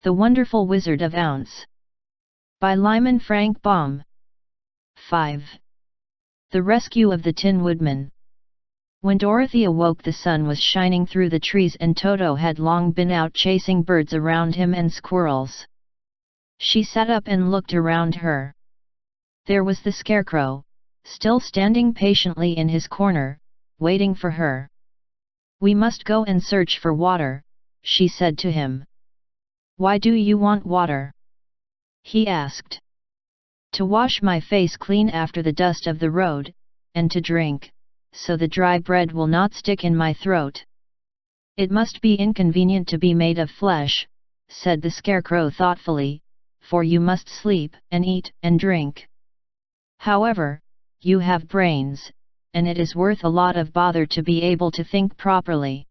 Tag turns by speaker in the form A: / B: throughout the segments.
A: The Wonderful Wizard of Ounce. By Lyman Frank Baum. 5. The Rescue of the Tin Woodman. When Dorothy awoke, the sun was shining through the trees and Toto had long been out chasing birds around him and squirrels. She sat up and looked around her. There was the Scarecrow, still standing patiently in his corner, waiting for her. "We must go and search for water," she said to him. "Why do you want water?" he asked. "To wash my face clean after the dust of the road, and to drink, so the dry bread will not stick in my throat." "It must be inconvenient to be made of flesh," said the Scarecrow thoughtfully, "for you must sleep and eat and drink. However, you have brains, and it is worth a lot of bother to be able to think properly."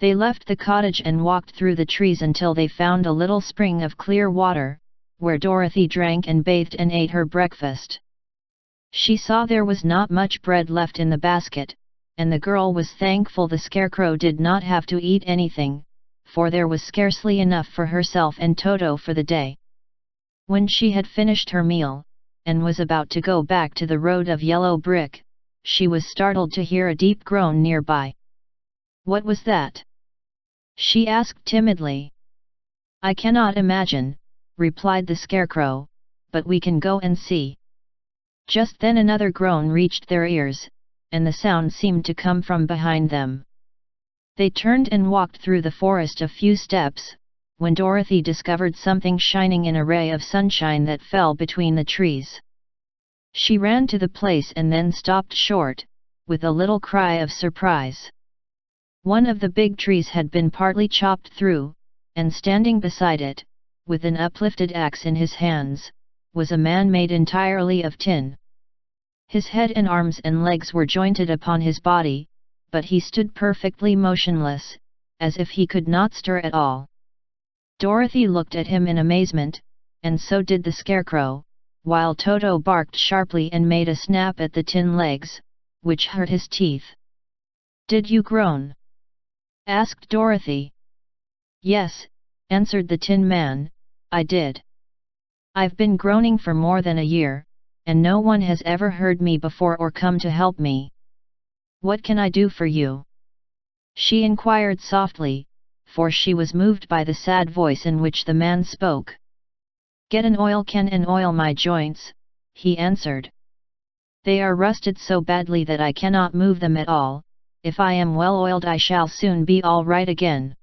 A: They left the cottage and walked through the trees until they found a little spring of clear water, where Dorothy drank and bathed and ate her breakfast. She saw there was not much bread left in the basket, and the girl was thankful the Scarecrow did not have to eat anything, for there was scarcely enough for herself and Toto for the day. When she had finished her meal, and was about to go back to the road of yellow brick, she was startled to hear a deep groan nearby. "What was that?" she asked timidly. "I cannot imagine," replied the Scarecrow, "but we can go and see." Just then another groan reached their ears, and the sound seemed to come from behind them. They turned and walked through the forest a few steps, when Dorothy discovered something shining in a ray of sunshine that fell between the trees. She ran to the place and then stopped short, with a little cry of surprise. One of the big trees had been partly chopped through, and standing beside it, with an uplifted axe in his hands, was a man made entirely of tin. His head and arms and legs were jointed upon his body, but he stood perfectly motionless, as if he could not stir at all. Dorothy looked at him in amazement, and so did the Scarecrow, while Toto barked sharply and made a snap at the tin legs, which hurt his teeth. "Did you groan?" asked Dorothy. "Yes," answered the Tin Man, "I did. I've been groaning for more than a year, and no one has ever heard me before or come to help me. What can I do for you?" she inquired softly, for she was moved by the sad voice in which the man spoke. "Get an oil can and oil my joints," he answered. "They are rusted so badly that I cannot move them at all. If I am well oiled I shall soon be all right again.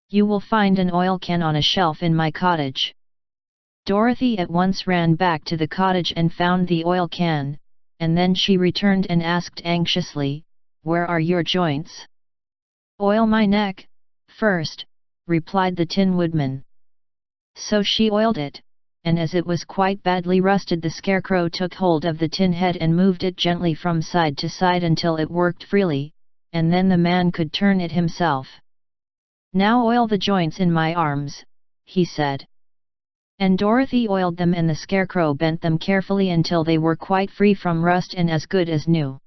A: You will find an oil can on a shelf in my cottage." Dorothy at once ran back to the cottage and found the oil can, and then she returned and asked anxiously, "Where are your joints?" "Oil my neck, first," replied the Tin Woodman. So she oiled it, and as it was quite badly rusted, the Scarecrow took hold of the tin head and moved it gently from side to side until it worked freely, and then the man could turn it himself. "Now oil the joints in my arms," he said. And Dorothy oiled them and the Scarecrow bent them carefully until they were quite free from rust and as good as new.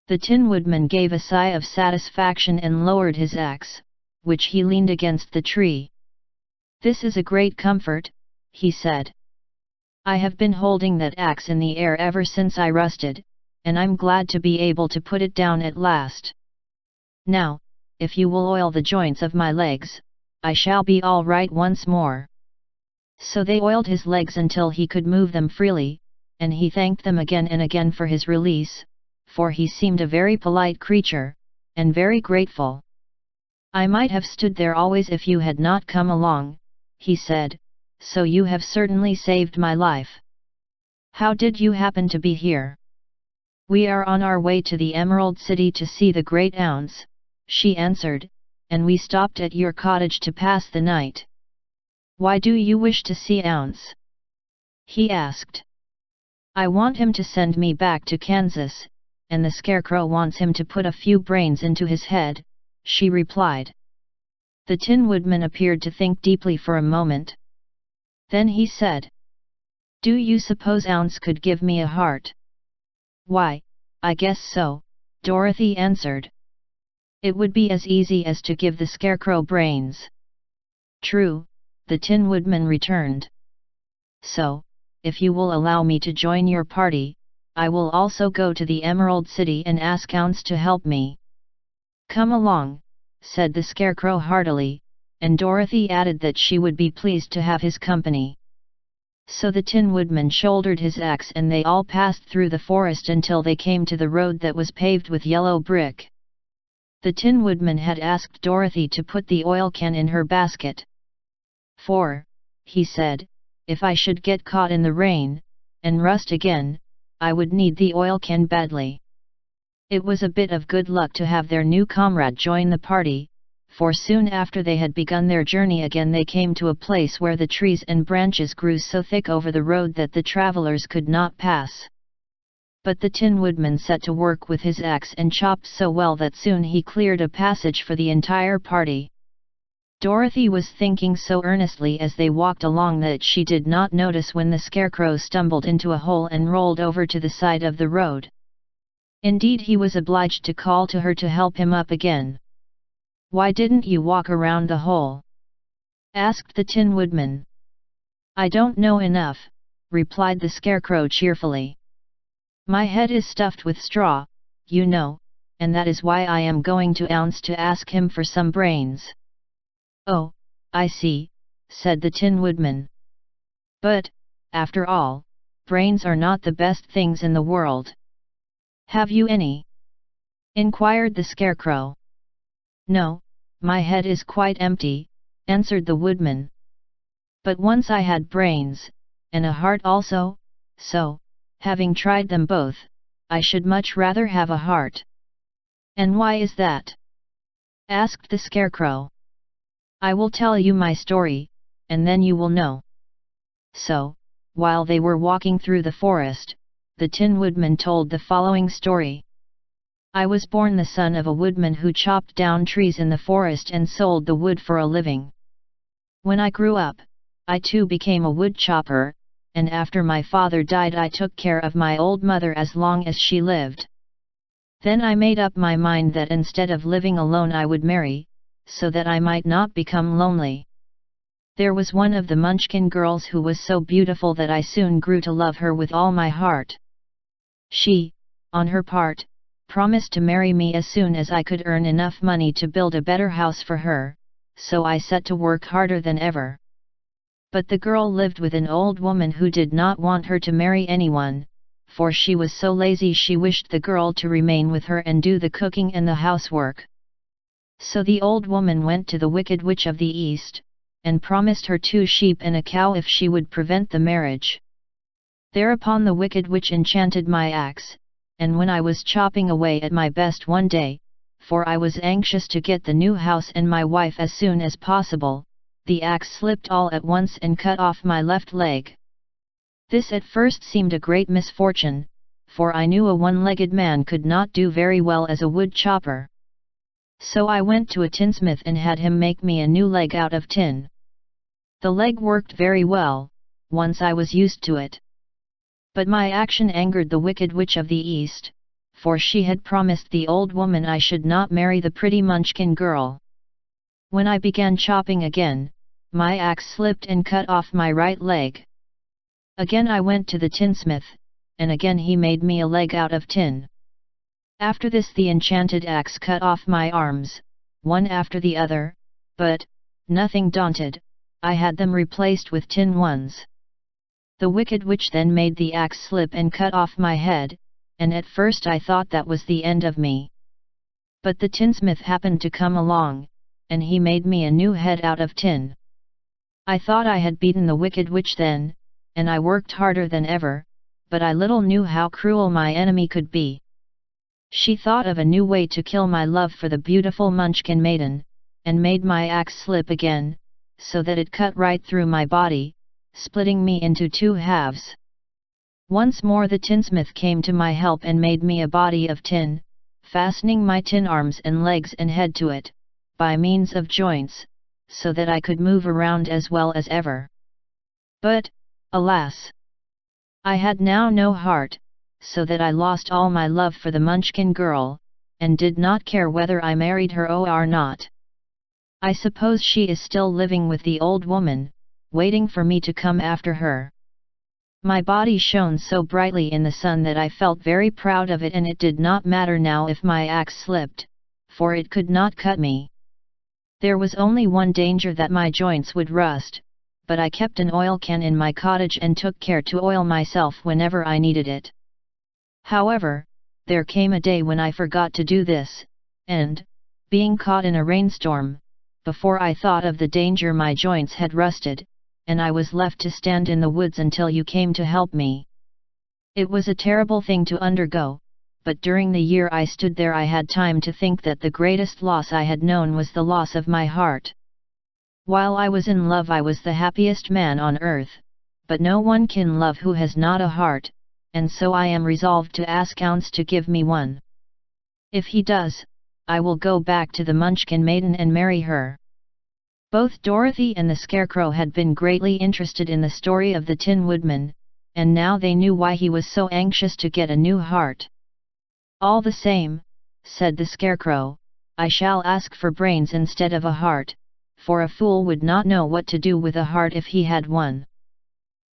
A: The Tin Woodman gave a sigh of satisfaction and lowered his axe, which he leaned against the tree. "This is a great comfort," he said. "I have been holding that axe in the air ever since I rusted, and I'm glad to be able to put it down at last. Now, if you will oil the joints of my legs, I shall be all right once more." So they oiled his legs until he could move them freely, and he thanked them again and again for his release, for he seemed a very polite creature, and very grateful. "I might have stood there always if you had not come along," he said, "so you have certainly saved my life. How did you happen to be here?" "We are on our way to the Emerald City to see the Great Ounce," she answered, "and we stopped at your cottage to pass the night." "Why do you wish to see Ounce?" he asked. "I want him to send me back to Kansas, and the Scarecrow wants him to put a few brains into his head," she replied. The Tin Woodman appeared to think deeply for a moment. Then he said, "Do you suppose Ounce could give me a heart?" "Why, I guess so," Dorothy answered. "It would be as easy as to give the Scarecrow brains." "True," the Tin Woodman returned. So, if you will allow me to join your party, I will also go to the Emerald City and ask Ounce to help me. Come along, said the Scarecrow heartily, and Dorothy added that she would be pleased to have his company. So the Tin Woodman shouldered his axe and they all passed through the forest until they came to the road that was paved with yellow brick. The Tin Woodman had asked Dorothy to put the oil can in her basket. "For," he said, "if I should get caught in the rain, and rust again, I would need the oil can badly." It was a bit of good luck to have their new comrade join the party, for soon after they had begun their journey again they came to a place where the trees and branches grew so thick over the road that the travelers could not pass. But the Tin Woodman set to work with his axe and chopped so well that soon he cleared a passage for the entire party. Dorothy was thinking so earnestly as they walked along that she did not notice when the Scarecrow stumbled into a hole and rolled over to the side of the road. Indeed, he was obliged to call to her to help him up again. "Why didn't you walk around the hole?" asked the Tin Woodman. "I don't know enough," replied the Scarecrow cheerfully. "My head is stuffed with straw, you know, and that is why I am going to Ounce to ask him for some brains." "Oh, I see," said the Tin Woodman. "But, after all, brains are not the best things in the world. Have you any?" inquired the Scarecrow. "No, my head is quite empty," answered the Woodman. "But once I had brains, and a heart also, so, having tried them both, I should much rather have a heart." "And why is that?" asked the Scarecrow. "I will tell you my story, and then you will know." So, while they were walking through the forest, the Tin Woodman told the following story. "I was born the son of a woodman who chopped down trees in the forest and sold the wood for a living. When I grew up, I too became a wood chopper, and after my father died I took care of my old mother as long as she lived. Then I made up my mind that instead of living alone I would marry, so that I might not become lonely. There was one of the Munchkin girls who was so beautiful that I soon grew to love her with all my heart. She, on her part, promised to marry me as soon as I could earn enough money to build a better house for her, so I set to work harder than ever. But the girl lived with an old woman who did not want her to marry anyone, for she was so lazy she wished the girl to remain with her and do the cooking and the housework. So the old woman went to the Wicked Witch of the East, and promised her 2 sheep and a cow if she would prevent the marriage. Thereupon the Wicked Witch enchanted my axe, and when I was chopping away at my best one day, for I was anxious to get the new house and my wife as soon as possible, the axe slipped all at once and cut off my left leg. This at first seemed a great misfortune, for I knew a one-legged man could not do very well as a wood chopper. So I went to a tinsmith and had him make me a new leg out of tin. The leg worked very well, once I was used to it. But my action angered the Wicked Witch of the East, for she had promised the old woman I should not marry the pretty Munchkin girl. When I began chopping again, my axe slipped and cut off my right leg. Again I went to the tinsmith, and again he made me a leg out of tin. After this the enchanted axe cut off my arms, one after the other, but, nothing daunted, I had them replaced with tin ones. The Wicked Witch then made the axe slip and cut off my head, and at first I thought that was the end of me. But the tinsmith happened to come along, and he made me a new head out of tin. I thought I had beaten the Wicked Witch then, and I worked harder than ever, but I little knew how cruel my enemy could be. She thought of a new way to kill my love for the beautiful Munchkin maiden, and made my axe slip again, so that it cut right through my body, splitting me into 2 halves. Once more the tinsmith came to my help and made me a body of tin, fastening my tin arms and legs and head to it, by means of joints, so that I could move around as well as ever. But, alas! I had now no heart, so that I lost all my love for the Munchkin girl, and did not care whether I married her or not. I suppose she is still living with the old woman, waiting for me to come after her. My body shone so brightly in the sun that I felt very proud of it, and it did not matter now if my axe slipped, for it could not cut me. There was only one danger, that my joints would rust, but I kept an oil can in my cottage and took care to oil myself whenever I needed it. However, there came a day when I forgot to do this, and, being caught in a rainstorm, before I thought of the danger my joints had rusted, and I was left to stand in the woods until you came to help me. It was a terrible thing to undergo, but during the year I stood there I had time to think that the greatest loss I had known was the loss of my heart. While I was in love I was the happiest man on earth, but no one can love who has not a heart, and so I am resolved to ask Ounce to give me one. If he does, I will go back to the Munchkin maiden and marry her. Both Dorothy and the Scarecrow had been greatly interested in the story of the Tin Woodman, and now they knew why he was so anxious to get a new heart. All the same, said the Scarecrow, I shall ask for brains instead of a heart, for a fool would not know what to do with a heart if he had one.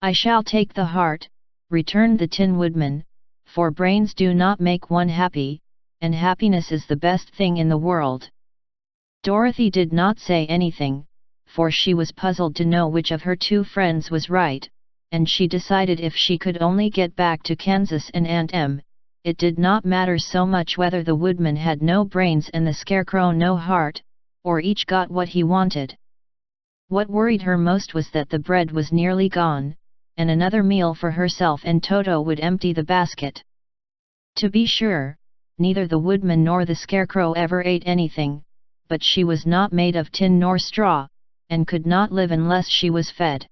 A: I shall take the heart, returned the Tin Woodman, for brains do not make one happy, and happiness is the best thing in the world. Dorothy did not say anything, for she was puzzled to know which of her two friends was right, and she decided if she could only get back to Kansas and Aunt Em, it did not matter so much whether the Woodman had no brains and the Scarecrow no heart, or each got what he wanted. What worried her most was that the bread was nearly gone, and another meal for herself and Toto would empty the basket. To be sure, neither the Woodman nor the Scarecrow ever ate anything, but she was not made of tin nor straw, and could not live unless she was fed.